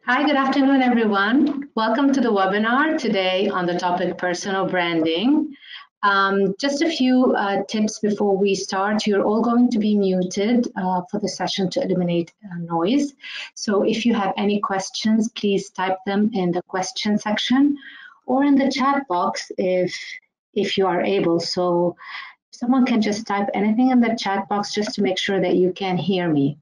Hi, good afternoon, everyone. Welcome to the webinar today on the topic personal branding. Just a few tips before we start. You're all going to be muted for the session to eliminate noise. So if you have any questions, please type them in the question section or in the chat box if you are able. So someone can just type anything in the chat box just to make sure that you can hear me.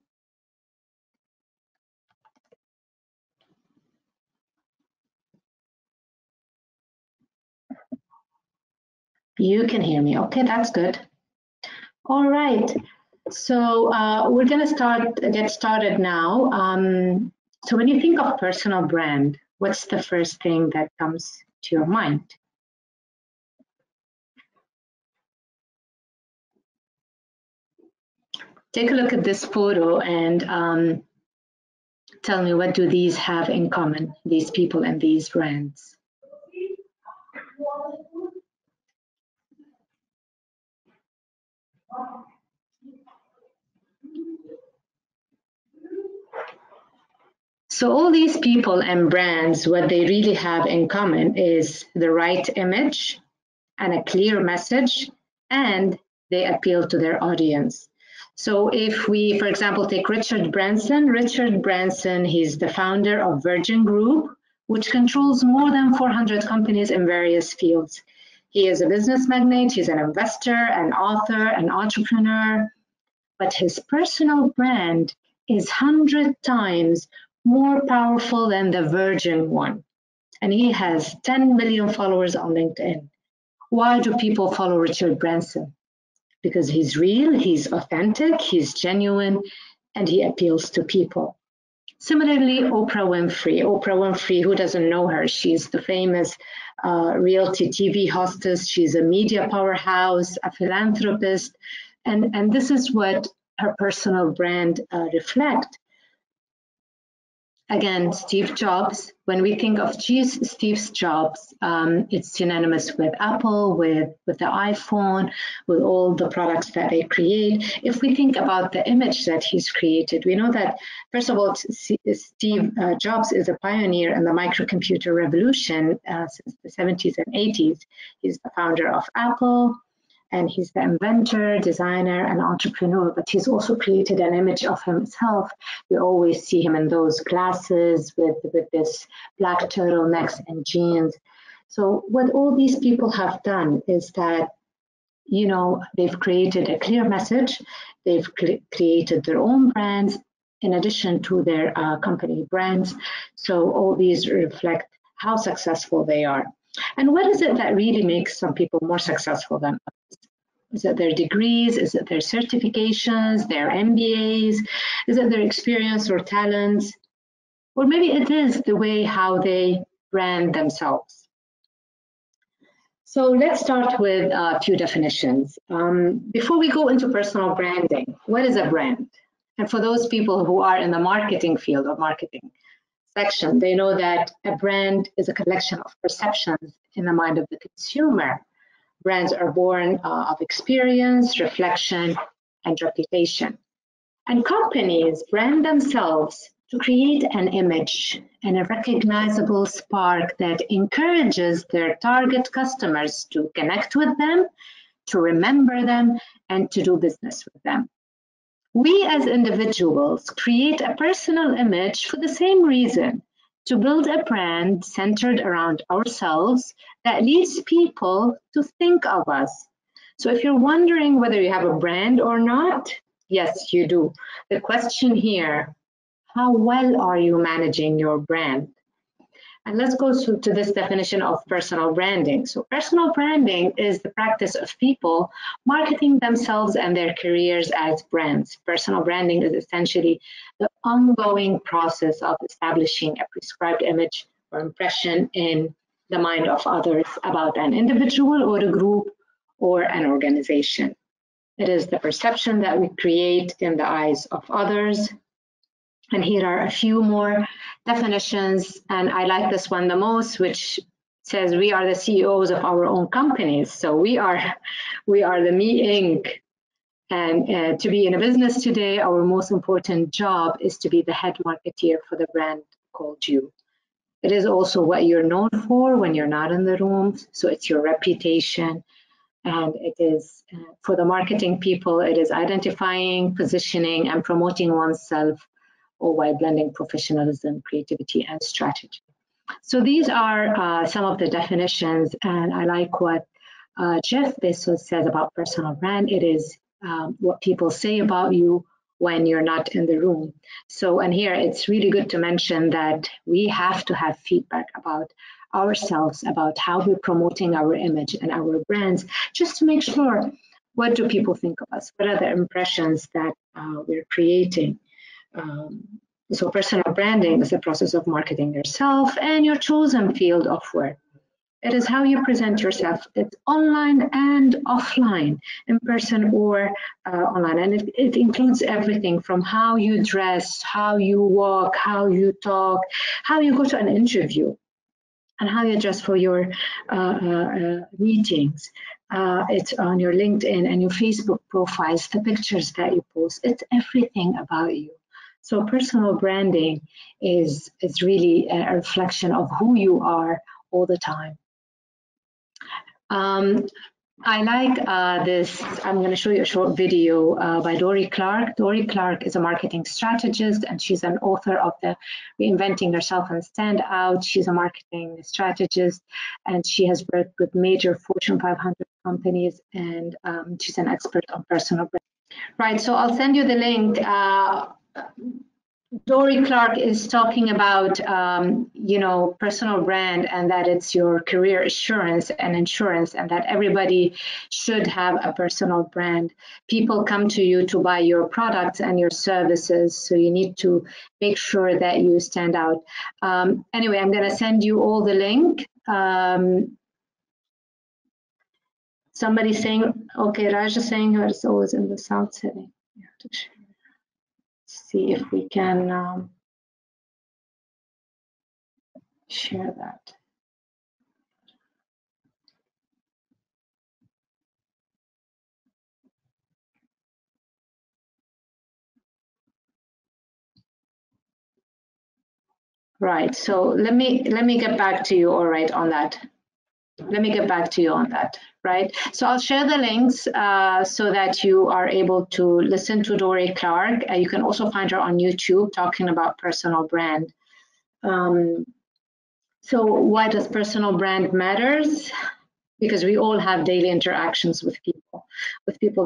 You can hear me. Okay, that's good. All right. So we're going to get started now. So when you think of personal brand, what's the first thing that comes to your mind? Take a look at this photo and tell me, what do these have in common, these people and these brands? So all these people and brands, what they really have in common is the right image and a clear message, and they appeal to their audience. So if we, for example, take Richard Branson, he's the founder of Virgin Group, which controls more than 400 companies in various fields. He is a business magnate, he's an investor, an author, an entrepreneur, but his personal brand is 100 times more powerful than the Virgin one. And he has 10 million followers on LinkedIn. Why do people follow Richard Branson? Because he's real, he's authentic, he's genuine, and he appeals to people. Similarly, Oprah Winfrey, who doesn't know her? She's the famous reality TV hostess. She's a media powerhouse, a philanthropist, and this is what her personal brand reflects. Again, Steve Jobs, when we think of Steve Jobs, it's synonymous with Apple, with the iPhone, with all the products that they create. If we think about the image that he's created, we know that, first of all, Steve Jobs is a pioneer in the microcomputer revolution since the 70s and 80s. He's the founder of Apple, and he's the inventor, designer, and entrepreneur, but he's also created an image of himself. We always see him in those glasses with this black turtlenecks and jeans. So what all these people have done is that, you know, they've created a clear message, they've created their own brands in addition to their company brands. So all these reflect how successful they are. And what is it that really makes some people more successful than others? Is it their degrees? Is it their certifications, their MBAs? Is it their experience or talents? Or maybe it is the way how they brand themselves. So let's start with a few definitions. Before we go into personal branding, what is a brand? And for those people who are in the marketing field or marketing section, they know that a brand is a collection of perceptions in the mind of the consumer. Brands are born of experience, reflection, and reputation. And companies brand themselves to create an image and a recognizable spark that encourages their target customers to connect with them, to remember them, and to do business with them. We as individuals create a personal image for the same reason, to build a brand centered around ourselves that leads people to think of us. So if you're wondering whether you have a brand or not, yes, you do. The question here, how well are you managing your brand? And let's go to this definition of personal branding. So personal branding is the practice of people marketing themselves and their careers as brands. Personal branding is essentially the ongoing process of establishing a prescribed image or impression in the mind of others about an individual or a group or an organization. It is the perception that we create in the eyes of others. And here are a few more definitions, and I like this one the most, which says we are the CEOs of our own companies. So we are the Me Inc. And to be in a business today, our most important job is to be the head marketeer for the brand called you. It is also what you're known for when you're not in the room. So it's your reputation. And it is, for the marketing people, it is identifying, positioning, and promoting oneself, all while blending professionalism, creativity, and strategy. So these are some of the definitions, and I like what Jeff Bezos says about personal brand. It is what people say about you when you're not in the room. So, and here it's really good to mention that we have to have feedback about ourselves, about how we're promoting our image and our brands, just to make sure, what do people think of us? What are the impressions that we're creating? So personal branding is the process of marketing yourself and your chosen field of work. It is how you present yourself. It's online and offline, in person or online. And it includes everything from how you dress, how you walk, how you talk, how you go to an interview, and how you dress for your meetings. It's on your LinkedIn and your Facebook profiles, the pictures that you post. It's everything about you. So personal branding is really a reflection of who you are all the time. I like this. I'm going to show you a short video by Dory Clark. Dory Clark is a marketing strategist, and she's an author of the Reinventing Yourself and Stand Out. She's a marketing strategist, and she has worked with major Fortune 500 companies, and she's an expert on personal brand. Right, so I'll send you the link. Dory Clark is talking about, personal brand, and that it's your career assurance and insurance, and that everybody should have a personal brand. People come to you to buy your products and your services, so you need to make sure that you stand out. Anyway, I'm going to send you all the link. Somebody saying, okay, Raj is saying it's always in the sound setting. You have to see if we can share that. Right, so let me get back to you, all right, on that. Let me get back to you on that, right? So I'll share the links so that you are able to listen to Dory Clark. You can also find her on YouTube talking about personal brand. So why does personal brand matters? Because we all have daily interactions with people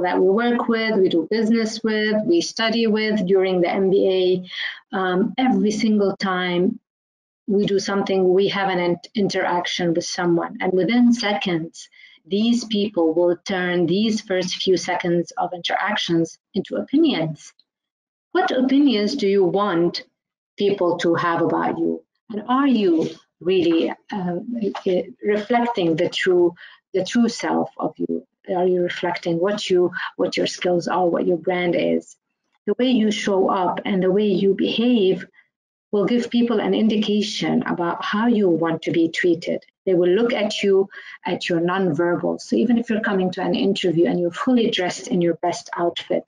that we work with, we do business with, we study with during the MBA. Every single time we do something, we have an interaction with someone, and within seconds, these people will turn these first few seconds of interactions into opinions. What opinions do you want people to have about you? And are you really reflecting the true self of you? Are you reflecting what your skills are, what your brand is? The way you show up and the way you behave will give people an indication about how you want to be treated. They will look at you, at your nonverbal. So even if you're coming to an interview and you're fully dressed in your best outfit,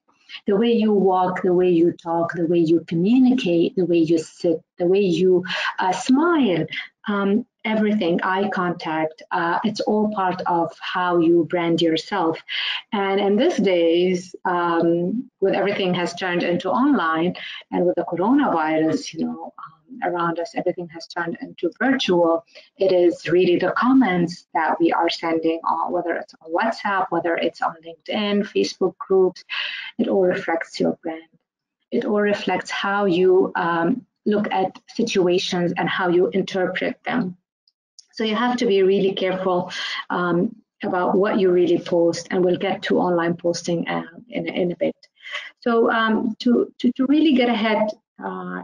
the way you walk, the way you talk, the way you communicate, the way you sit, the way you smile, everything, eye contact, it's all part of how you brand yourself. And in these days, with everything has turned into online, and with the coronavirus, around us, everything has turned into virtual. It is really the comments that we are sending on, whether it's on WhatsApp, whether it's on LinkedIn, Facebook groups, it all reflects your brand. It all reflects how you look at situations and how you interpret them. So you have to be really careful about what you really post, and we'll get to online posting in a bit. So to really get ahead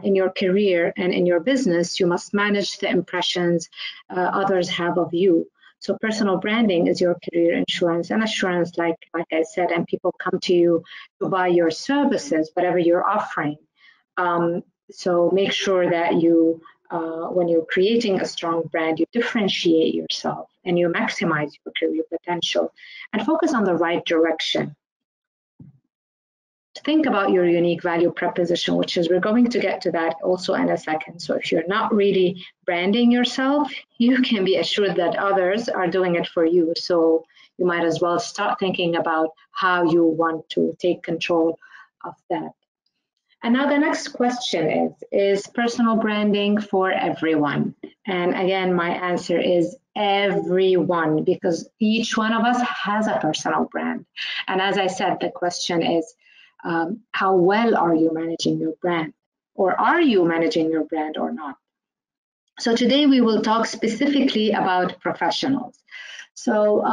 in your career and in your business, you must manage the impressions others have of you. So personal branding is your career insurance and assurance, like I said, and people come to you to buy your services, whatever you're offering. So make sure that you, when you're creating a strong brand, you differentiate yourself and you maximize your career potential and focus on the right direction. think about your unique value proposition, which is, we're going to get to that also in a second. So if you're not really branding yourself, you can be assured that others are doing it for you. So you might as well start thinking about how you want to take control of that. And now the next question is personal branding for everyone? And again, my answer is everyone, because each one of us has a personal brand. And as I said, the question is, how well are you managing your brand? Or are you managing your brand or not? So today we will talk specifically about professionals. So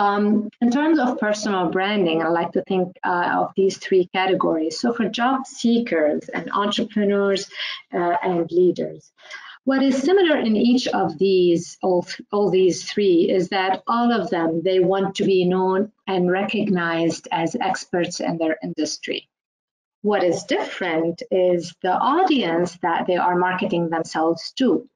in terms of personal branding, I like to think of these three categories. So for job seekers and entrepreneurs and leaders, what is similar in each of these, all these three, is that all of them, they want to be known and recognized as experts in their industry. What is different is the audience that they are marketing themselves to.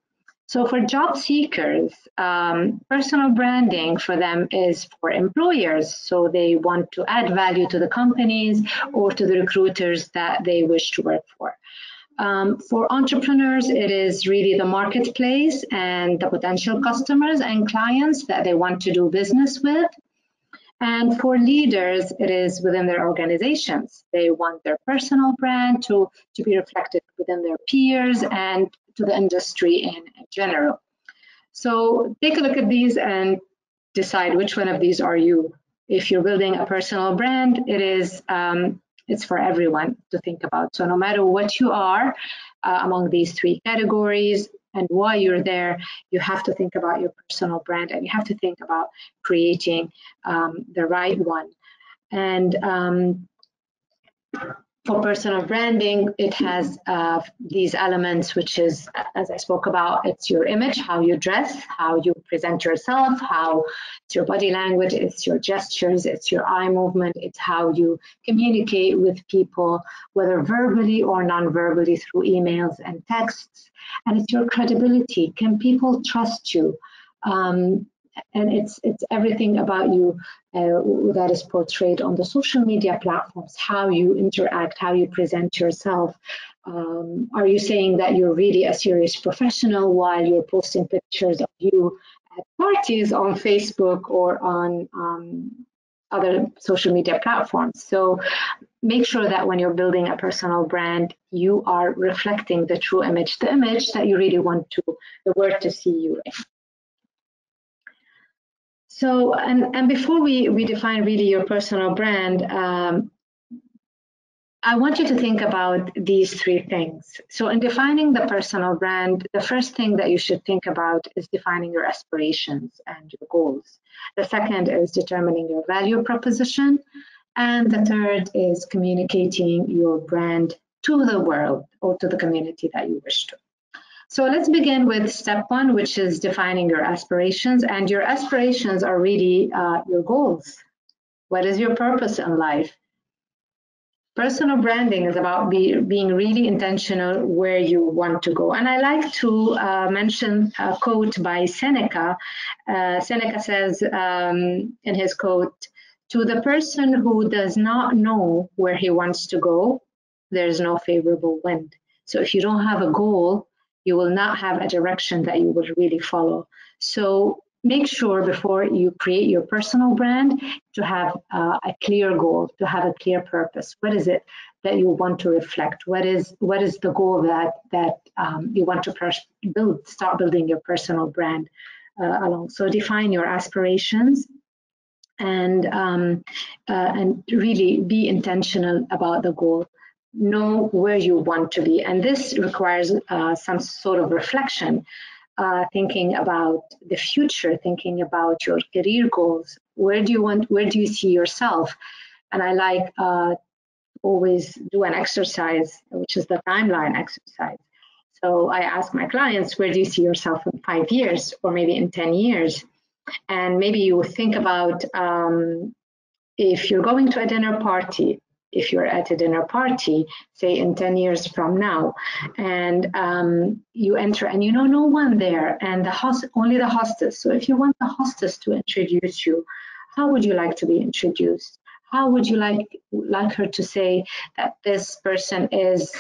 So for job seekers, personal branding for them is for employers. So they want to add value to the companies or to the recruiters that they wish to work for. For entrepreneurs, it is really the marketplace and the potential customers and clients that they want to do business with. And for leaders, it is within their organizations. They want their personal brand to be reflected within their peers and to the industry in general. So take a look at these and decide which one of these are you. If you're building a personal brand, it's for everyone to think about. So no matter what you are among these three categories and why you're there, you have to think about your personal brand, and you have to think about creating the right one. And for personal branding, it has these elements, which is, as I spoke about, it's your image, how you dress, how you present yourself, how it's your body language, it's your gestures, it's your eye movement, it's how you communicate with people, whether verbally or non-verbally through emails and texts, and it's your credibility. Can people trust you? And it's everything about you that is portrayed on the social media platforms, how you interact, how you present yourself. Are you saying that you're really a serious professional while you're posting pictures of you at parties on Facebook or on other social media platforms? So make sure that when you're building a personal brand, you are reflecting the true image, the image that you really want the world to see you in. So, and before we define really your personal brand, I want you to think about these three things. So in defining the personal brand, the first thing that you should think about is defining your aspirations and your goals. The second is determining your value proposition. And the third is communicating your brand to the world or to the community that you wish to. So let's begin with step one, which is defining your aspirations. And your aspirations are really your goals. What is your purpose in life? Personal branding is about being really intentional where you want to go. And I like to mention a quote by Seneca. Seneca says in his quote, "To the person who does not know where he wants to go, there's no favorable wind." So if you don't have a goal, you will not have a direction that you will really follow. So make sure before you create your personal brand to have a clear goal, to have a clear purpose. What is it that you want to reflect? What is the goal that you want to start building your personal brand along? So define your aspirations and really be intentional about the goal. Know where you want to be, and this requires some sort of reflection, thinking about the future, thinking about your career goals. Where do you see yourself? And I like always do an exercise, which is the timeline exercise. So I ask my clients, where do you see yourself in 5 years or maybe in 10 years? And maybe you think about if you're going to a dinner party, if you're at a dinner party, say in 10 years from now, and you enter and you know no one there, and only the hostess. So if you want the hostess to introduce you, how would you like to be introduced? how would you like her to say that this person is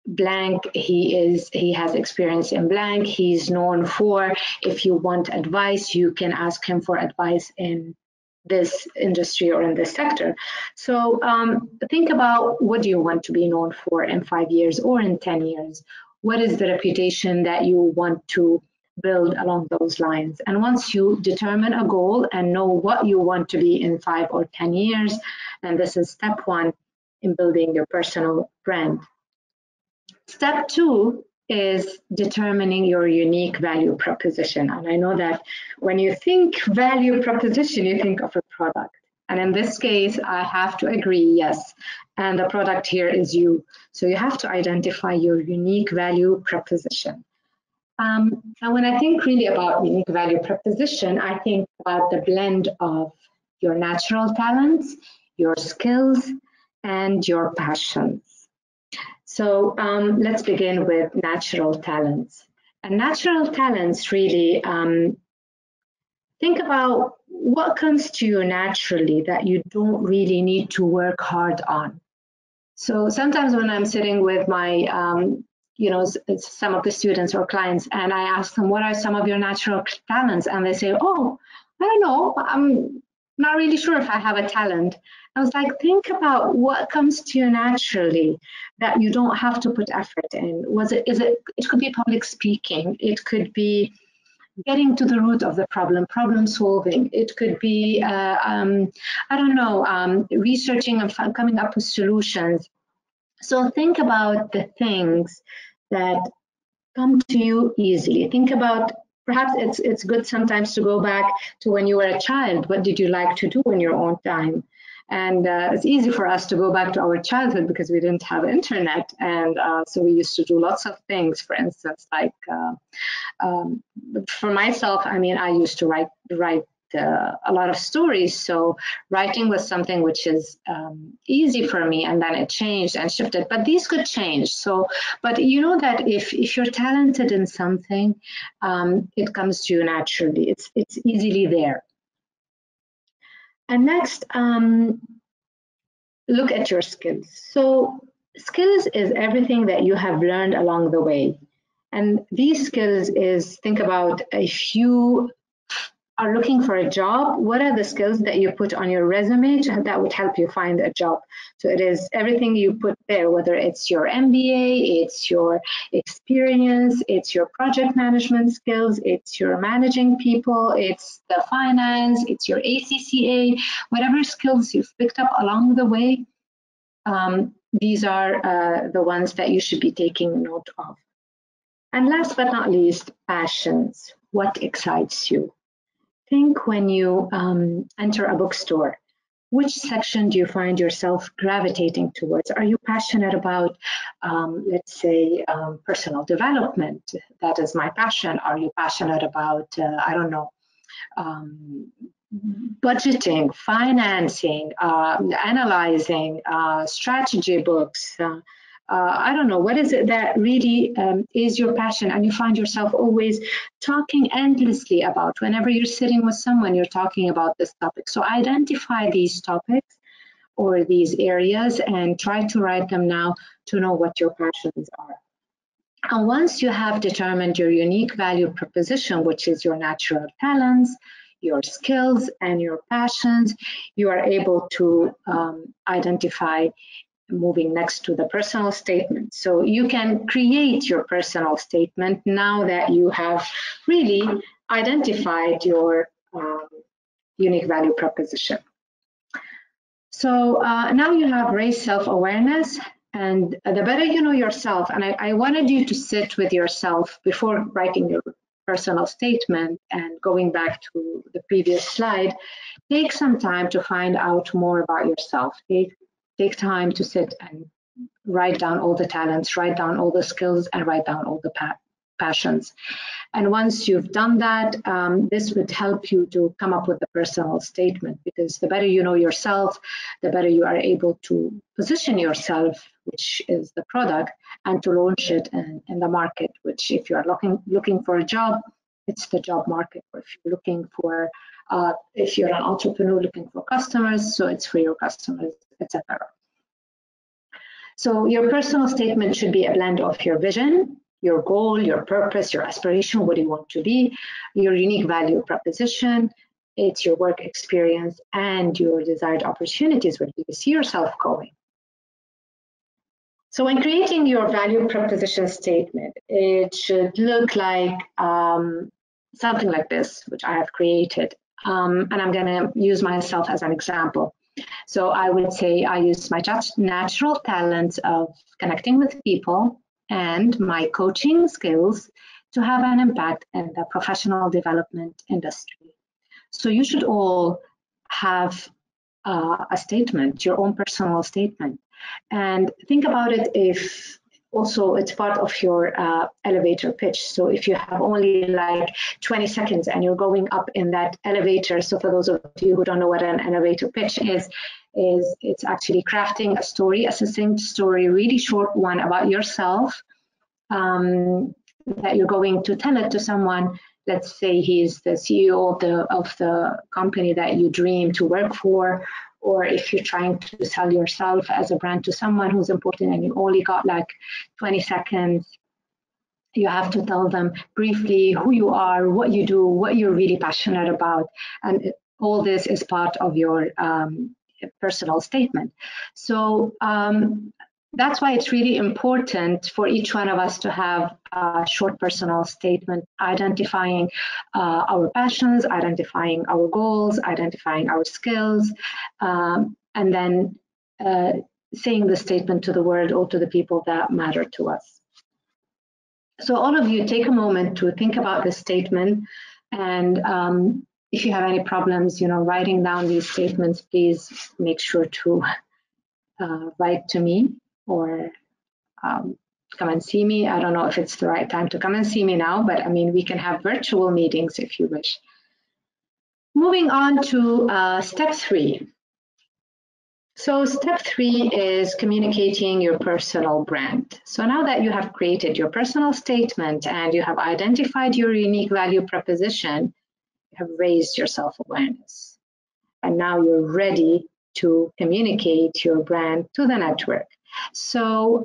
blank, he has experience in blank, he's known for. If you want advice, you can ask him for advice in this industry or in this sector. So think about, what do you want to be known for in 5 years or in 10 years? What is the reputation that you want to build along those lines? And once you determine a goal and know what you want to be in 5 or 10 years, and this is step 1 in building your personal brand. Step 2 is determining your unique value proposition. And I know that when you think value proposition, you think of a product. And in this case, I have to agree, yes. And the product here is you. So you have to identify your unique value proposition. And when I think really about unique value proposition, I think about the blend of your natural talents, your skills, and your passions. So let's begin with natural talents. And natural talents really, think about what comes to you naturally that you don't really need to work hard on. So sometimes when I'm sitting with my, some of the students or clients, and I ask them, what are some of your natural talents? And they say, oh, I don't know, I'm not really sure if I have a talent. I was like, think about what comes to you naturally that you don't have to put effort in. It could be public speaking. It could be getting to the root of the problem solving. It could be, researching and coming up with solutions. So think about the things that come to you easily. Think about, perhaps it's good sometimes to go back to when you were a child. What did you like to do in your own time? And it's easy for us to go back to our childhood because we didn't have internet. And so we used to do lots of things, for instance, like for myself, I mean, I used to write a lot of stories. So writing was something which is easy for me, and then it changed and shifted. But these could change. So, but you know that if you're talented in something, it comes to you naturally. It's easily there. And next, look at your skills. So skills is everything that you have learned along the way. And these skills is, think about, if you are looking for a job, what are the skills that you put on your resume that would help you find a job? So it is everything you put there, whether it's your MBA, it's your experience, it's your project management skills, it's your managing people, it's the finance, it's your ACCA, whatever skills you've picked up along the way, these are the ones that you should be taking note of. And last but not least, passions. What excites you? Think when you enter a bookstore, which section do you find yourself gravitating towards? Are you passionate about, let's say, personal development? That is my passion. Are you passionate about, budgeting, financing, analyzing, strategy books? I don't know, what is it that really is your passion, and you find yourself always talking endlessly about? Whenever you're sitting with someone, you're talking about this topic. So identify these topics or these areas and try to write them now to know what your passions are. And once you have determined your unique value proposition, which is your natural talents, your skills, and your passions, you are able to identify, moving next to the personal statement. So you can create your personal statement now that you have really identified your unique value proposition. So now you have raised self-awareness, and the better you know yourself, and I wanted you to sit with yourself before writing your personal statement and going back to the previous slide. Take some time to find out more about yourself. Take time to sit and write down all the talents, write down all the skills, and write down all the passions. And once you've done that, this would help you to come up with a personal statement, because the better you know yourself, the better you are able to position yourself, which is the product, and to launch it in the market, which if you are looking for a job, it's the job market. Or if you're looking for, if you're an entrepreneur looking for customers, so it's for your customers, etc. So your personal statement should be a blend of your vision, your goal, your purpose, your aspiration, what do you want to be, your unique value proposition, it's your work experience, and your desired opportunities, where do you see yourself going. So when creating your value proposition statement, it should look like something like this, which I have created. And I'm going to use myself as an example. So I would say I use my natural talents of connecting with people and my coaching skills to have an impact in the professional development industry. So you should all have a statement, your own personal statement. And think about it if also it's part of your elevator pitch. So if you have only like 20 seconds and you're going up in that elevator, so for those of you who don't know what an elevator pitch is it's actually crafting a story, a succinct story, really short one about yourself that you're going to tell it to someone. Let's say he's the CEO of the company that you dream to work for, or if you're trying to sell yourself as a brand to someone who's important and you only got like 20 seconds, you have to tell them briefly who you are, what you do, what you're really passionate about. And all this is part of your personal statement. So that's why it's really important for each one of us to have a short personal statement identifying our passions, identifying our goals, identifying our skills, and then saying the statement to the world or to the people that matter to us. So all of you take a moment to think about this statement, and if you have any problems, writing down these statements, please make sure to write to me or come and see me. I don't know if it's the right time to come and see me now, but I mean, we can have virtual meetings if you wish. Moving on to step 3. So step 3 is communicating your personal brand. So now that you have created your personal statement and you have identified your unique value proposition, you have raised your self-awareness. And now you're ready to communicate your brand to the network. So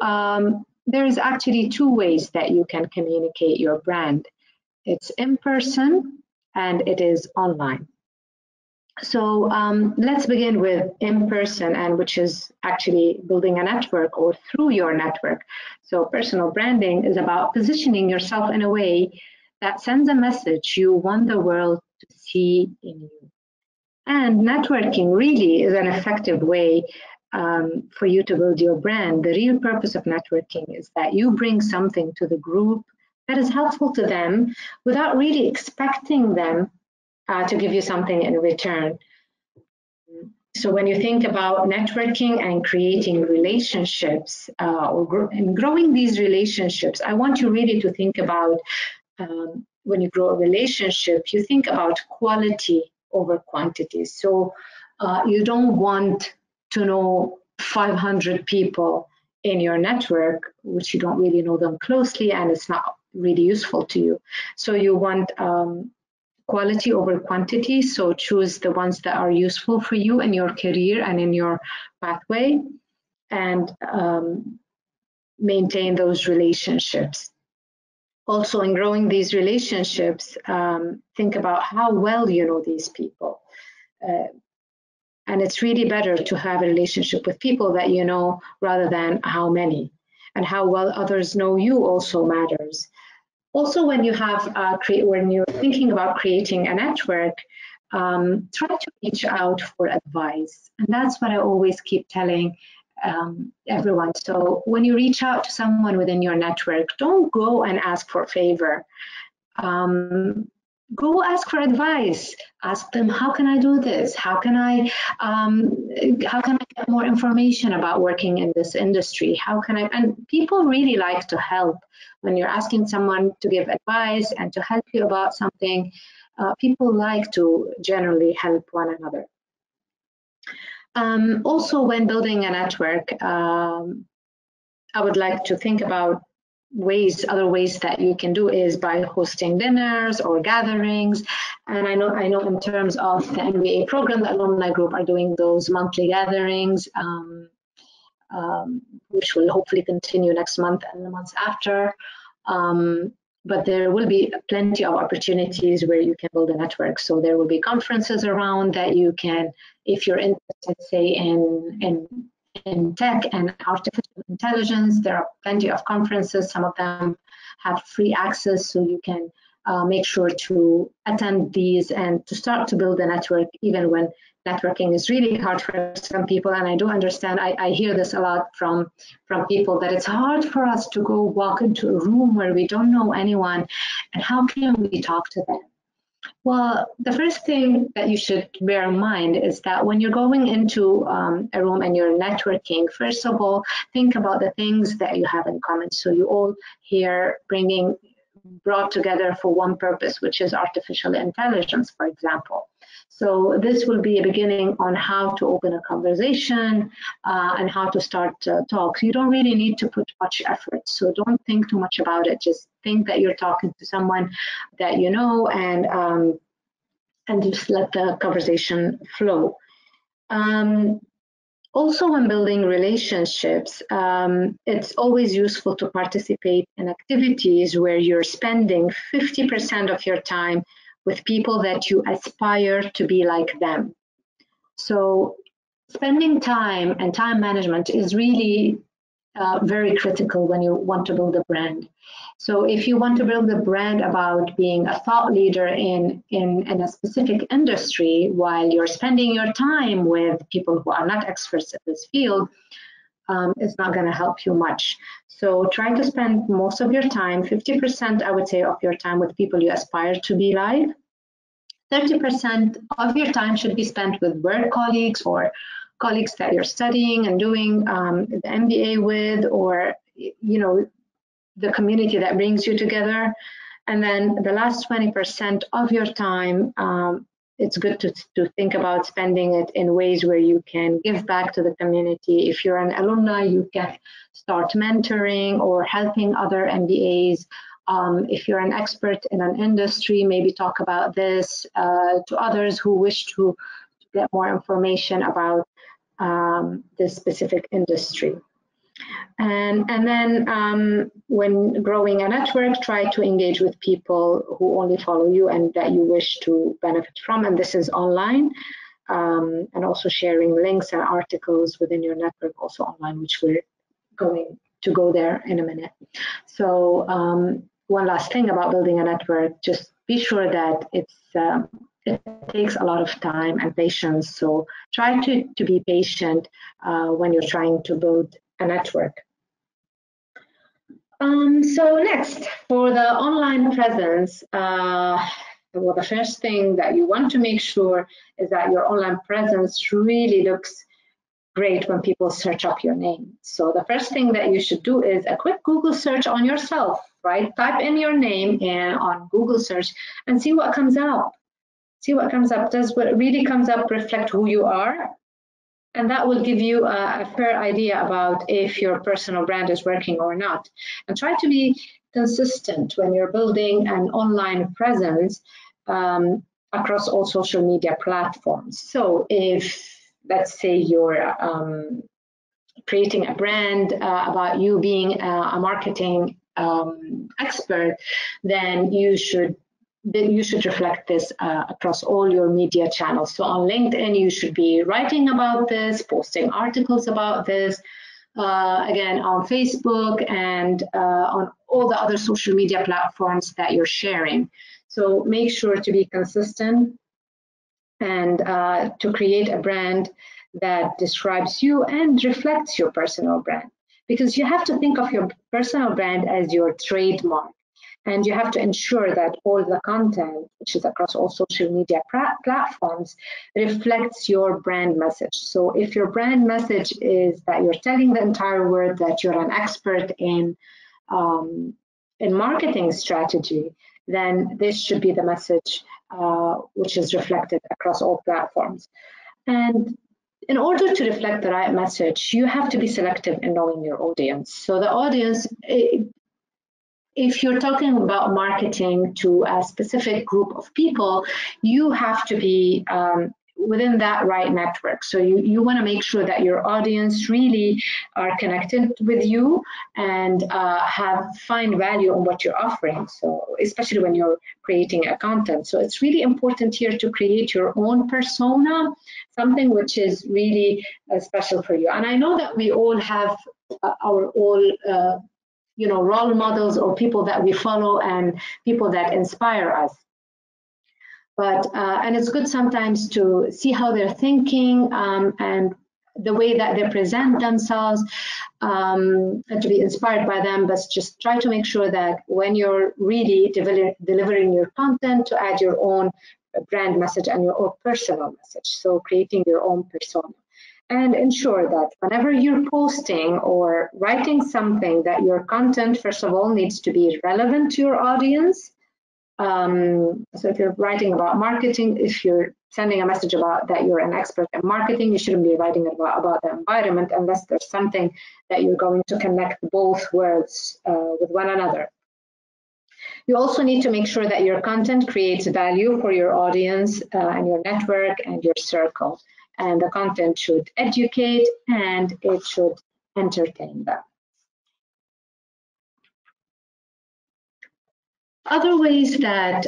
there's actually 2 ways that you can communicate your brand. It's in person and it is online. So let's begin with in person, and which is actually building a network or through your network. So personal branding is about positioning yourself in a way that sends a message you want the world to see in you. And networking really is an effective way for you to build your brand. The real purpose of networking is that you bring something to the group that is helpful to them without really expecting them to give you something in return. So when you think about networking and creating relationships and growing these relationships, I want you really to think about when you grow a relationship, you think about quality over quantity. So you don't want to know 500 people in your network, which you don't really know them closely, and it's not really useful to you. So you want quality over quantity. So choose the ones that are useful for you in your career and in your pathway, and maintain those relationships. Also, in growing these relationships, think about how well you know these people. And it's really better to have a relationship with people that you know rather than how many. And how well others know you also matters. Also, when you have when you're thinking about creating a network, try to reach out for advice. And that's what I always keep telling everyone. So when you reach out to someone within your network, don't go and ask for a favor. Go ask for advice. Ask them, how can I do this? How can I get more information about working in this industry? How can I? And people really like to help. When you're asking someone to give advice and to help you about something, people like to generally help one another. Also, when building a network, I would like to think about other ways that you can do is by hosting dinners or gatherings. And I know in terms of the MBA program, the alumni group are doing those monthly gatherings, which will hopefully continue next month and the months after. But there will be plenty of opportunities where you can build a network. So there will be conferences around that you can, if you're interested, say in tech and artificial intelligence, there are plenty of conferences. Some of them have free access, so you can make sure to attend these and to start to build a network, even when networking is really hard for some people. And I do understand, I hear this a lot from people, that it's hard for us to go walk into a room where we don't know anyone, and how can we talk to them? Well, the first thing that you should bear in mind is that when you're going into a room and you're networking, first of all, think about the things that you have in common. So you all here brought together for one purpose, which is artificial intelligence, for example. So this will be a beginning on how to open a conversation and how to start talks. You don't really need to put much effort, so don't think too much about it. Just think that you're talking to someone that you know, and just let the conversation flow. Also, when building relationships, it's always useful to participate in activities where you're spending 50% of your time with people that you aspire to be like them. So spending time and time management is really very critical when you want to build a brand. So if you want to build a brand about being a thought leader in a specific industry, while you're spending your time with people who are not experts in this field, it's not going to help you much. So try to spend most of your time, 50% I would say of your time, with people you aspire to be like. 30% of your time should be spent with work colleagues or colleagues that you're studying and doing the MBA with, or the community that brings you together. And then the last 20% of your time, it's good to think about spending it in ways where you can give back to the community. If you're an alumni, you can start mentoring or helping other MBAs. If you're an expert in an industry, maybe talk about this to others who wish to get more information about this specific industry. And then when growing a network, try to engage with people who only follow you and that you wish to benefit from. And this is online, and also sharing links and articles within your network also online, which we're going to go there in a minute. So one last thing about building a network, just be sure that it takes a lot of time and patience. So try to be patient when you're trying to build a network. So next, for the online presence, well, the first thing that you want to make sure is that your online presence really looks great when people search up your name. So the first thing that you should do is a quick Google search on yourself, right? Type in your name on Google search and see what comes up. See what comes up. Does what really comes up reflect who you are? And that will give you a fair idea about if your personal brand is working or not. And try to be consistent when you're building an online presence across all social media platforms. So if, let's say, you're creating a brand about you being a marketing expert, then you should reflect this across all your media channels. So on LinkedIn, you should be writing about this, posting articles about this, again, on Facebook and on all the other social media platforms that you're sharing. So make sure to be consistent and to create a brand that describes you and reflects your personal brand, because you have to think of your personal brand as your trademark. And you have to ensure that all the content, which is across all social media platforms, reflects your brand message. So if your brand message is that you're telling the entire world that you're an expert in marketing strategy, then this should be the message which is reflected across all platforms. And in order to reflect the right message, you have to be selective in knowing your audience. So the audience, if you're talking about marketing to a specific group of people, you have to be within that right network. So you want to make sure that your audience really are connected with you and find value in what you're offering. So especially when you're creating a content. So it's really important here to create your own persona, something which is really special for you. And I know that we all have our own role models or people that we follow and people that inspire us. But and it's good sometimes to see how they're thinking and the way that they present themselves, and to be inspired by them. But just try to make sure that when you're really delivering your content, to add your own brand message and your own personal message. So creating your own persona. And ensure that whenever you're posting or writing something, that your content, first of all, needs to be relevant to your audience. So if you're writing about marketing, if you're sending a message about that you're an expert in marketing, you shouldn't be writing about the environment unless there's something that you're going to connect both worlds with one another. You also need to make sure that your content creates value for your audience and your network and your circle. And the content should educate and it should entertain them. Other ways that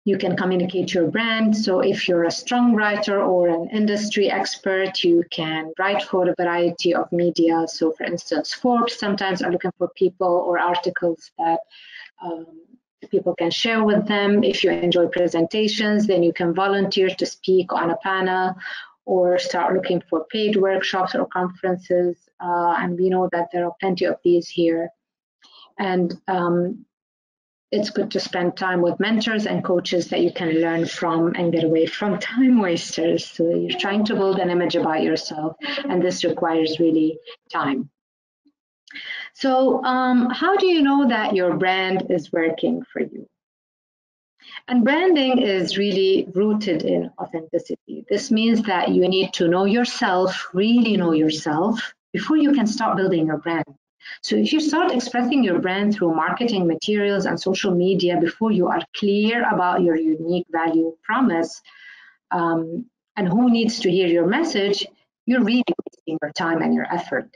you can communicate your brand. So if you're a strong writer or an industry expert, you can write for a variety of media. So for instance, Forbes sometimes are looking for people or articles that people can share with them. If you enjoy presentations, then you can volunteer to speak on a panel or start looking for paid workshops or conferences. And we know that there are plenty of these here. And it's good to spend time with mentors and coaches that you can learn from and get away from time wasters. So you're trying to build an image about yourself, and this requires really time. So how do you know that your brand is working for you? And branding is really rooted in authenticity. This means that you need to know yourself, really know yourself, before you can start building your brand. So if you start expressing your brand through marketing materials and social media before you are clear about your unique value promise and who needs to hear your message, you're really wasting your time and your effort.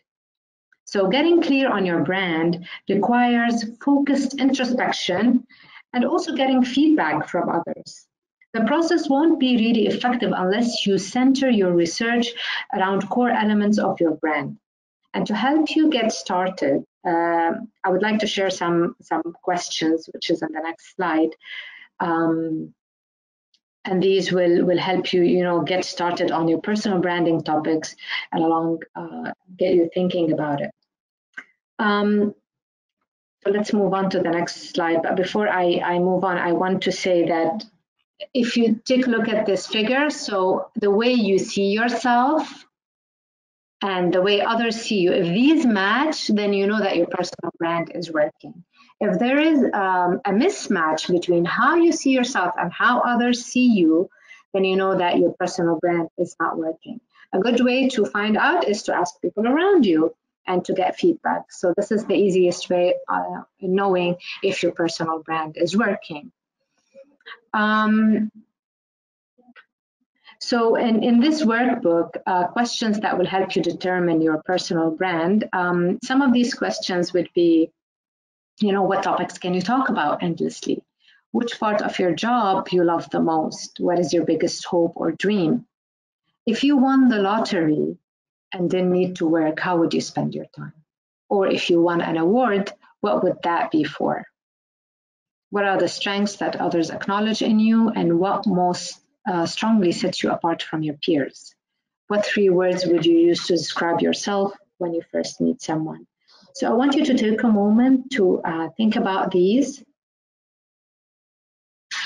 So getting clear on your brand requires focused introspection and also getting feedback from others. The process won't be really effective unless you center your research around core elements of your brand. And to help you get started, I would like to share some questions, which is on the next slide. And these will help you, get started on your personal branding topics and get you thinking about it. So let's move on to the next slide. But before I move on, I want to say that if you take a look at this figure, so the way you see yourself and the way others see you, if these match, then you know that your personal brand is working. If there is a mismatch between how you see yourself and how others see you, then you know that your personal brand is not working. A good way to find out is to ask people around you and to get feedback. So this is the easiest way in knowing if your personal brand is working. So in this workbook, questions that will help you determine your personal brand, some of these questions would be, what topics can you talk about endlessly? Which part of your job you love the most? What is your biggest hope or dream? If you won the lottery and didn't need to work, how would you spend your time? Or if you won an award, what would that be for? What are the strengths that others acknowledge in you, and what most strongly sets you apart from your peers? What 3 words would you use to describe yourself when you first meet someone? So I want you to take a moment to think about these.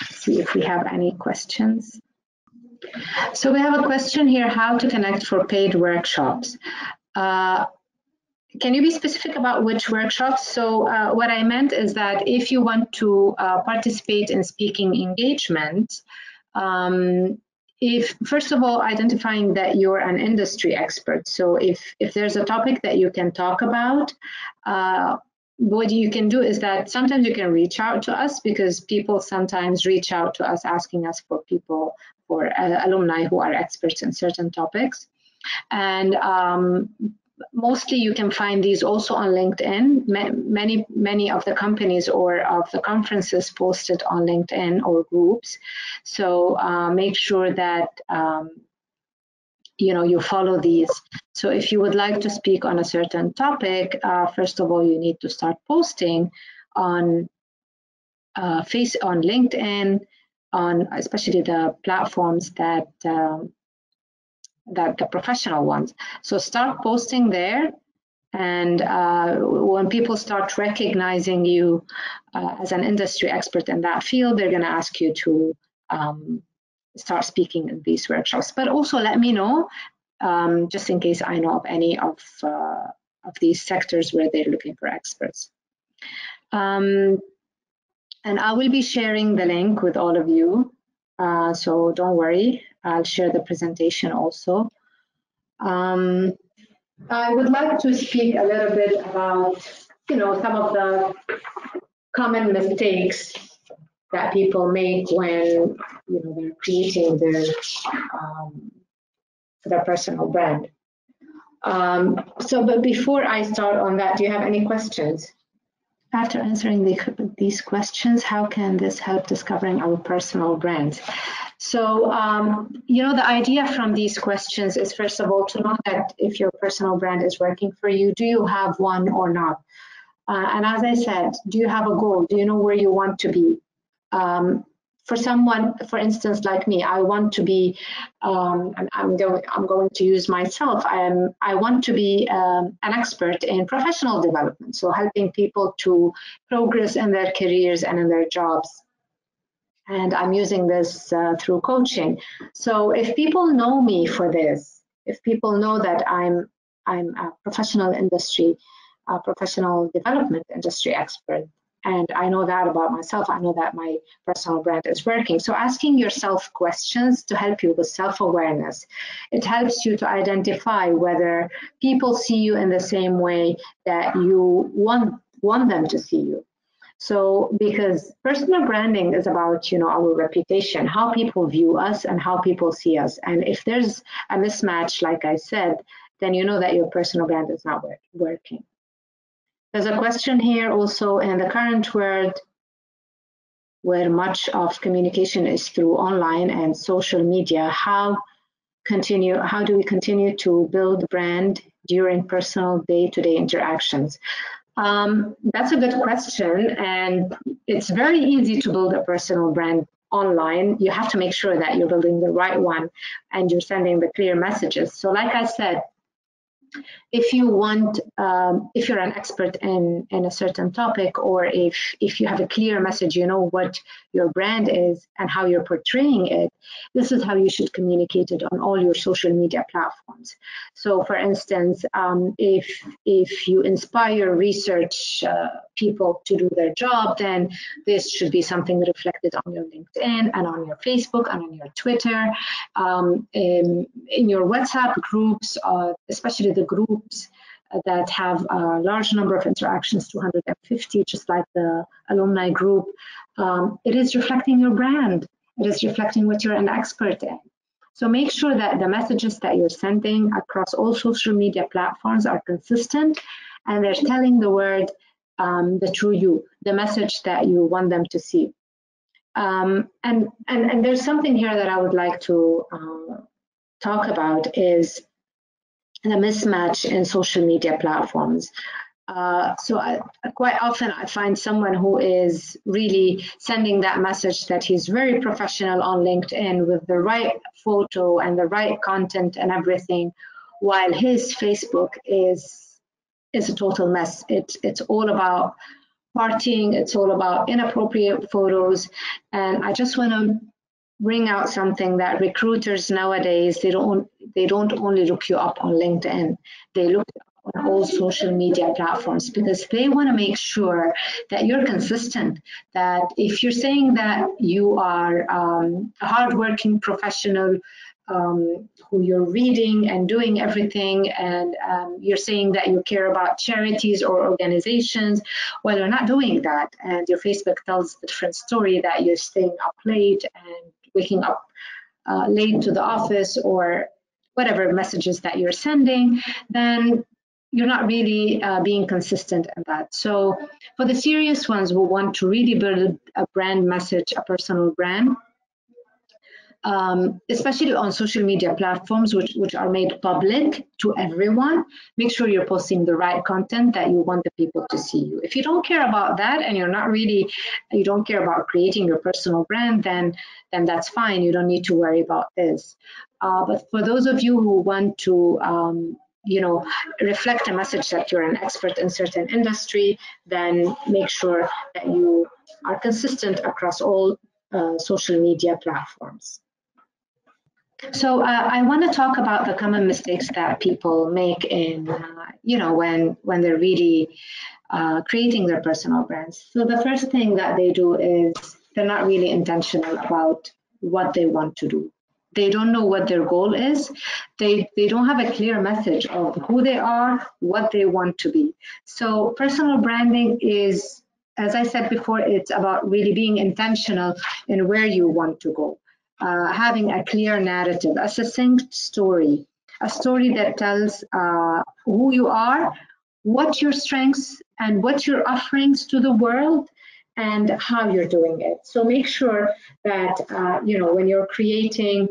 See if we have any questions. So we have a question here, how to connect for paid workshops. Can you be specific about which workshops? So what I meant is that if you want to participate in speaking engagement, if first of all identifying that you're an industry expert. So if there's a topic that you can talk about, what you can do is that sometimes you can reach out to us, because people sometimes reach out to us asking us for people, for alumni who are experts in certain topics. And mostly you can find these also on LinkedIn. Many of the companies or of the conferences posted on LinkedIn or groups. So make sure that you follow these. So if you would like to speak on a certain topic, first of all, you need to start posting on on LinkedIn, on especially the platforms that the professional ones. So start posting there, and when people start recognizing you as an industry expert in that field, they're going to ask you to start speaking in these workshops. But also let me know, just in case I know of any of these sectors where they're looking for experts. And I will be sharing the link with all of you, so don't worry. I'll share the presentation also. I would like to speak a little bit about, some of the common mistakes that people make when, they're creating their personal brand. But before I start on that, do you have any questions? After answering these questions, how can this help discovering our personal brands? So, the idea from these questions is, first of all, to know that if your personal brand is working for you, do you have one or not? And as I said, do you have a goal? Do you know where you want to be? For someone, for instance, like me, I want to be, and I'm going to use myself. I want to be an expert in professional development, so helping people to progress in their careers and in their jobs. And I'm using this through coaching. So if people know me for this, if people know that I'm a professional development industry expert, and I know that about myself, I know that my personal brand is working. So asking yourself questions to help you with self-awareness. It helps you to identify whether people see you in the same way that you want them to see you. So, because personal branding is about, our reputation, how people view us and how people see us. And if there's a mismatch, like I said, then you know that your personal brand is not working. There's a question here also, in the current world where much of communication is through online and social media, how do we continue to build brand during personal day-to-day interactions? That's a good question, and it's very easy to build a personal brand online. You have to make sure that you're building the right one and you're sending the clear messages. So like I said, if you're an expert in a certain topic, or if you have a clear message, you know what your brand is and how you're portraying it, this is how you should communicate it on all your social media platforms. So for instance, if you inspire research people to do their job, then this should be something reflected on your LinkedIn and on your Facebook and on your Twitter, in your WhatsApp groups, especially the groups that have a large number of interactions, 250, just like the alumni group. It is reflecting your brand. It is reflecting what you're an expert in. So make sure that the messages that you're sending across all social media platforms are consistent, and they're telling the world the true you, the message that you want them to see. And there's something here that I would like to talk about, is the mismatch in social media platforms. Quite often I find someone who is really sending that message that he's very professional on LinkedIn with the right photo and the right content and everything, while his Facebook is a total mess. It's all about partying, it's all about inappropriate photos. And I just want to bring out something that recruiters nowadays, they don't only look you up on LinkedIn, they look you up on all social media platforms, because they want to make sure that you're consistent, that if you're saying that you are a hardworking professional who you're reading and doing everything, and you're saying that you care about charities or organizations. Well, you're not doing that, and your Facebook tells a different story, that you're staying up late and waking up late to the office, or whatever messages that you're sending, then you're not really being consistent in that. So for the serious ones who want to really build a brand message, a personal brand, especially on social media platforms, which are made public to everyone, make sure you're posting the right content that you want the people to see you. If you don't care about that, and you don't care about creating your personal brand, then that's fine. You don't need to worry about this. But for those of you who want to reflect a message that you're an expert in certain industry, then make sure that you are consistent across all social media platforms. So I want to talk about the common mistakes that people make in, when they're really creating their personal brands. So the first thing that they do is they're not really intentional about what they want to do. They don't know what their goal is. They don't have a clear message of who they are, what they want to be. So personal branding is, as I said before, it's about really being intentional in where you want to go. Having a clear narrative, a succinct story, a story that tells who you are, what your strengths and what your offerings to the world, and how you're doing it. So make sure that when you're creating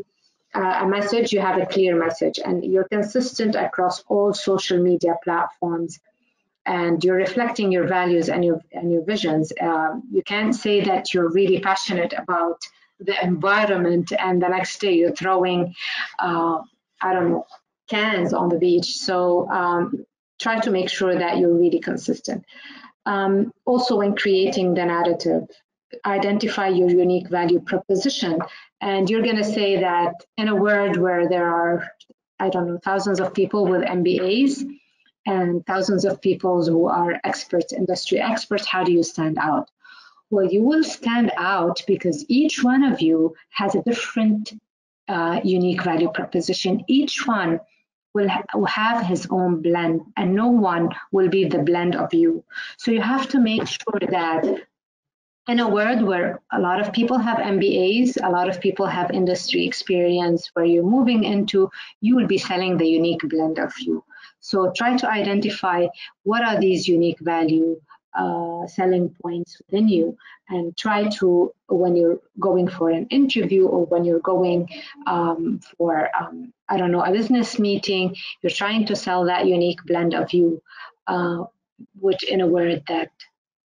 a message, you have a clear message, and you're consistent across all social media platforms, and you're reflecting your values and your visions. You can't say that you're really passionate about the environment and the next day you're throwing, cans on the beach. So try to make sure that you're really consistent. Also, when creating the narrative, identify your unique value proposition. And you're going to say that in a world where there are, thousands of people with MBAs and thousands of people who are experts, industry experts, how do you stand out? Well, you will stand out because each one of you has a different unique value proposition. Each one will have his own blend, and no one will be the blend of you. So you have to make sure that in a world where a lot of people have MBAs, a lot of people have industry experience, where you're moving into, you will be selling the unique blend of you. So try to identify what are these unique value selling points within you, and try to, when you're going for an interview or when you're going for a business meeting, you're trying to sell that unique blend of you, which in a word that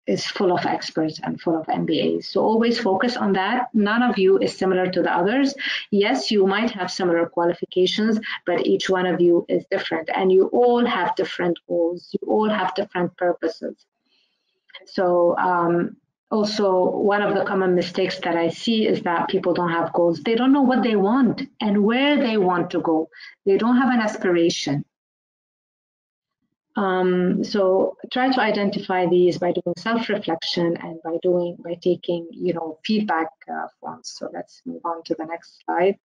is full of experts and full of MBAs. So always focus on that. None of you is similar to the others. Yes, you might have similar qualifications, but each one of you is different, and you all have different goals. You all have different purposes. So also, one of the common mistakes that I see is that people don't have goals. They don't know what they want and where they want to go. They don't have an aspiration. So try to identify these by doing self-reflection and by taking feedback forms. So let's move on to the next slide.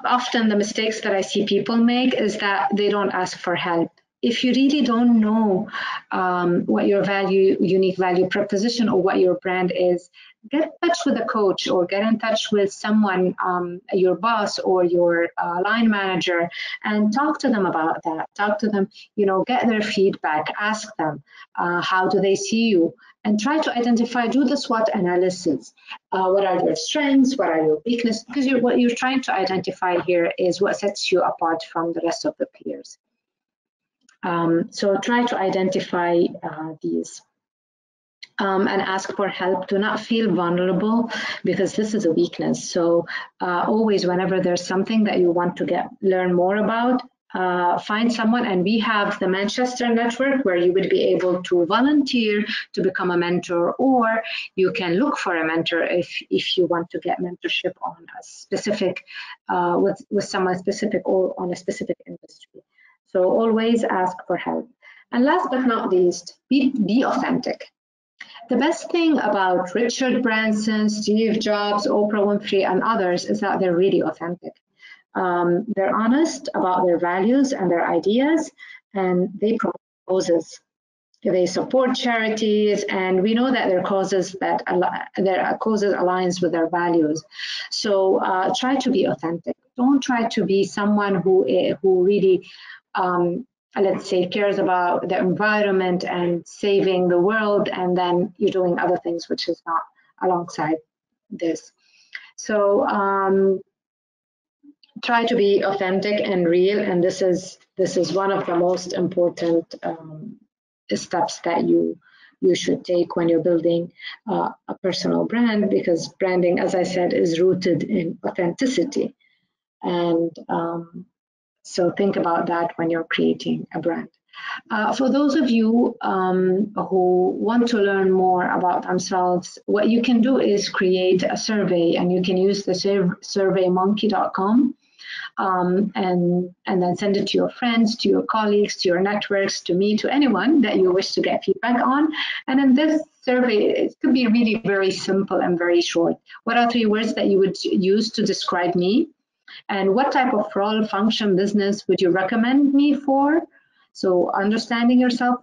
Often the mistakes that I see people make is that they don't ask for help. If you really don't know what your unique value proposition or what your brand is, get in touch with a coach or get in touch with someone, your boss or your line manager, and talk to them about that. Talk to them, get their feedback, ask them, how do they see you? And try to identify, do the SWOT analysis. What are your strengths? What are your weaknesses? Because what you're trying to identify here is what sets you apart from the rest of the peers. So try to identify these and ask for help. Do not feel vulnerable, because this is a weakness. So always, whenever there's something that you want to learn more about, find someone. And we have the Manchester network, where you would be able to volunteer to become a mentor, or you can look for a mentor if you want to get mentorship on a specific with someone specific or on a specific industry. So always ask for help. And last but not least, be authentic. The best thing about Richard Branson, Steve Jobs, Oprah Winfrey, and others is that they're really authentic. They're honest about their values and their ideas, and they promote causes. They support charities, and we know that their causes aligns with their values. So try to be authentic. Don't try to be someone who really, let's say, cares about the environment and saving the world, and then you're doing other things which is not alongside this. So try to be authentic and real, and this is one of the most important steps that you should take when you're building a personal brand, because branding, as I said, is rooted in authenticity. And so think about that when you're creating a brand. For those of you who want to learn more about themselves, what you can do is create a survey, and you can use the surveymonkey.com. And then send it to your friends, to your colleagues, to your networks, to me, to anyone that you wish to get feedback on. And in this survey, it could be really very simple and very short. What are 3 words that you would use to describe me? And what type of role, function, business would you recommend me for? So understanding yourself,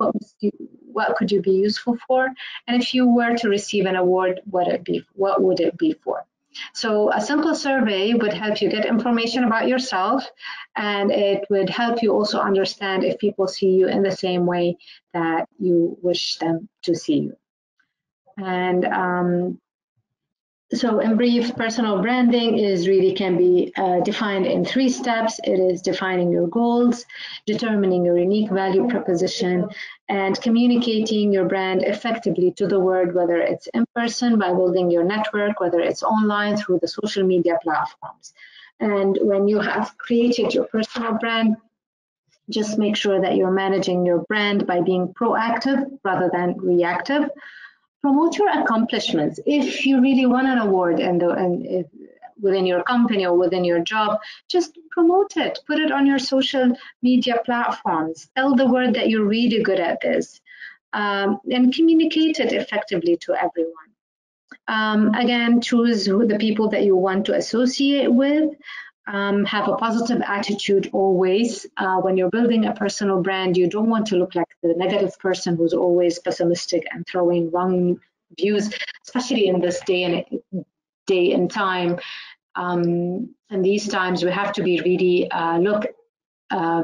what could you be useful for? And if you were to receive an award, what would it be for? So a simple survey would help you get information about yourself, and it would help you also understand if people see you in the same way that you wish them to see you. And so in brief, personal branding can be defined in 3 steps. It is defining your goals, determining your unique value proposition, and communicating your brand effectively to the world, whether it's in person by building your network, whether it's online through the social media platforms. And when you have created your personal brand, just make sure that you're managing your brand by being proactive rather than reactive. Promote your accomplishments. If you really won an award within your company or within your job, just promote it. Put it on your social media platforms. Tell the world that you're really good at this, and communicate it effectively to everyone. Again, choose the people that you want to associate with. Have a positive attitude always. When you're building a personal brand, you don't want to look like the negative person who's always pessimistic and throwing wrong views, especially in this day and time. In these times, we have to be really look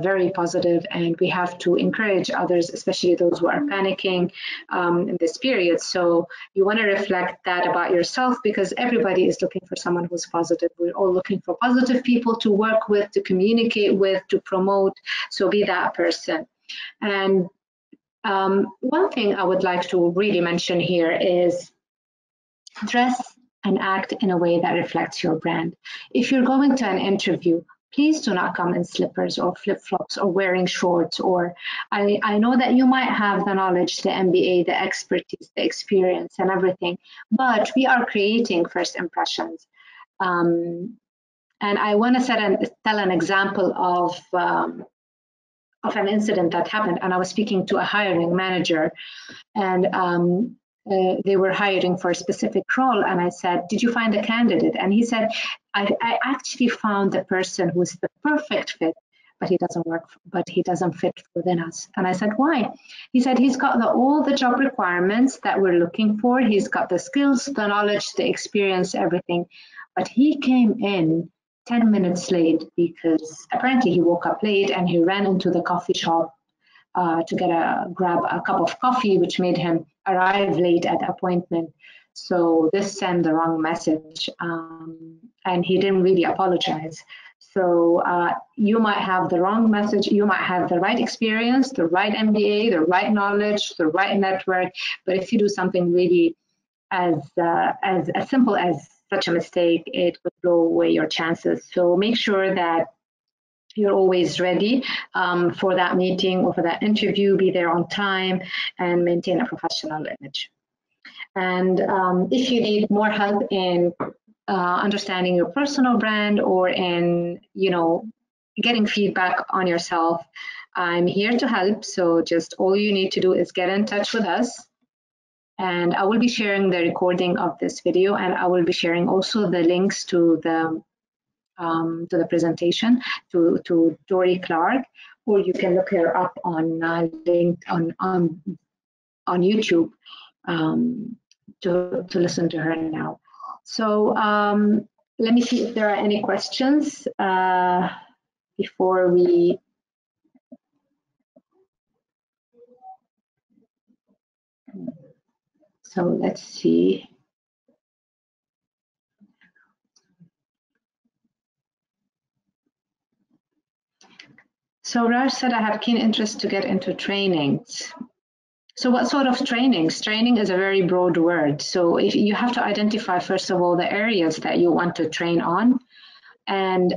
very positive, and we have to encourage others, especially those who are panicking in this period. So you want to reflect that about yourself, because everybody is looking for someone who's positive. We're all looking for positive people to work with, to communicate with, to promote. So be that person. And one thing I would like to really mention here is dress and act in a way that reflects your brand. If you're going to an interview, please do not come in slippers or flip-flops or wearing shorts. Or I know that you might have the knowledge, the MBA, the expertise, the experience and everything, but we are creating first impressions. And I want to tell an example of an incident that happened. And I was speaking to a hiring manager, and they were hiring for a specific role, and I said, did you find a candidate? And he said, I actually found the person who's the perfect fit, but he doesn't fit within us. And I said, why? He said, he's got all the job requirements that we're looking for. He's got the skills, the knowledge, the experience, everything, but he came in 10 minutes late because apparently he woke up late and he ran into the coffee shop to grab a cup of coffee, which made him arrive late at the appointment. So this sent the wrong message, and he didn't really apologize. So you might have the wrong message, you might have the right experience, the right MBA, the right knowledge, the right network, but if you do something really as simple as such a mistake, it would blow away your chances. So make sure that you're always ready for that meeting or for that interview, be there on time and maintain a professional image. And if you need more help in understanding your personal brand or in, getting feedback on yourself, I'm here to help, so just all you need to do is get in touch with us. And I will be sharing the recording of this video, and I will be sharing also the links to the presentation to Dory Clark, or you can look her up on on YouTube to listen to her now. So let me see if there are any questions before we. So let's see. So Raj said, I have keen interest to get into trainings. So what sort of trainings? Training is a very broad word. So if you have to identify, first of all, the areas that you want to train on, and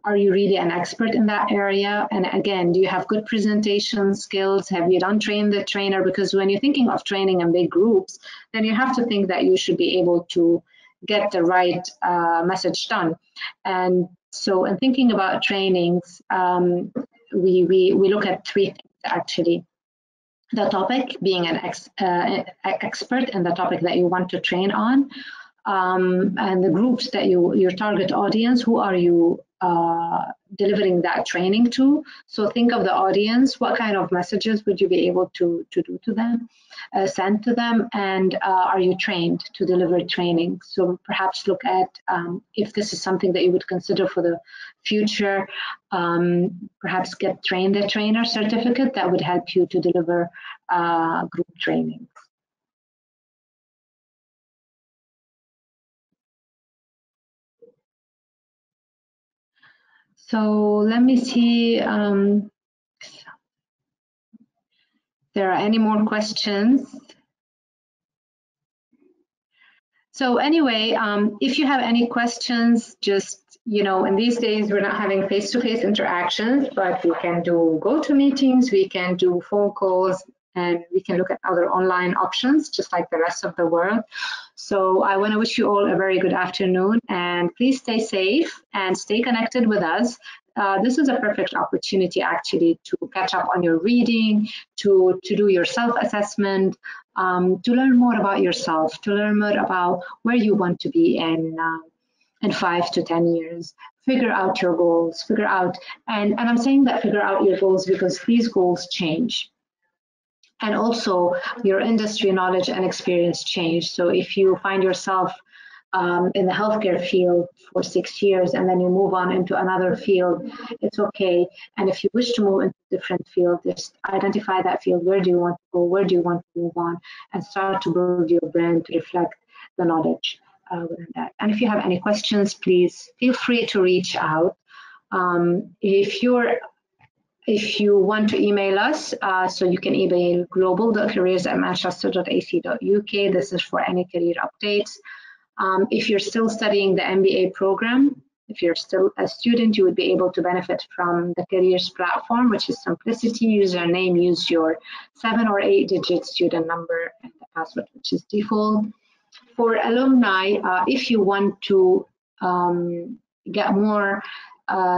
are you really an expert in that area? And again, do you have good presentation skills? Have you done train the trainer? Because when you're thinking of training in big groups, then you have to think that you should be able to get the right message done. And so in thinking about trainings, we look at three things actually. The topic, being an expert in the topic that you want to train on, and the groups that your target audience, who are you delivering that training to? So think of the audience, what kind of messages would you be able to do to them, send to them, and are you trained to deliver training? So perhaps look at if this is something that you would consider for the future, perhaps get trained the trainer certificate that would help you to deliver group training. So let me see if there are any more questions. So anyway, if you have any questions, just, in these days, we're not having face-to-face interactions, but we can do GoToMeetings, we can do phone calls, and we can look at other online options, just like the rest of the world. So I want to wish you all a very good afternoon, and please stay safe and stay connected with us. This is a perfect opportunity actually to catch up on your reading, to do your self-assessment, to learn more about yourself, to learn more about where you want to be in 5 to 10 years. Figure out your goals, figure out, and I'm saying that figure out your goals because these goals change. And also your industry knowledge and experience change. So if you find yourself in the healthcare field for 6 years and then you move on into another field, it's okay. And if you wish to move into a different field, just identify that field. Where do you want to go? Where do you want to move on? And start to build your brand to reflect the knowledge within that. And if you have any questions, please feel free to reach out. If you want to email us, so you can email global.careers@manchester.ac.uk. This is for any career updates. If you're still studying the MBA program, if you're still a student, you would be able to benefit from the careers platform, which is simplicity, username, use your 7 or 8 digit student number and the password, which is default. For alumni, if you want to get more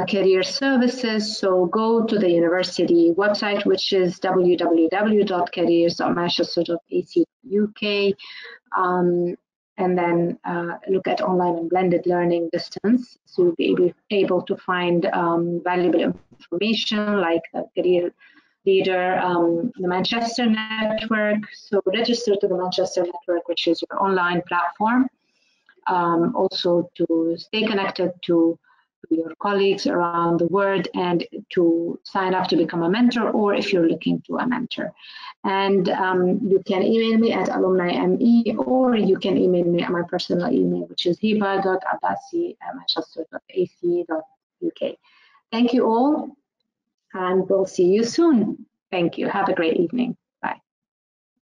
career services, so go to the university website, which is www.careers.manchester.ac.uk, and then look at online and blended learning distance. So you'll be able to find valuable information like the career leader, the Manchester Network. So register to the Manchester Network, which is your online platform. Also to stay connected to your colleagues around the world and to sign up to become a mentor, or if you're looking to a mentor. And you can email me at alumni.me, or you can email me at my personal email, which is hiba.abbassi@manchester.ac.uk. Thank you all, and we'll see you soon. Thank you. Have a great evening.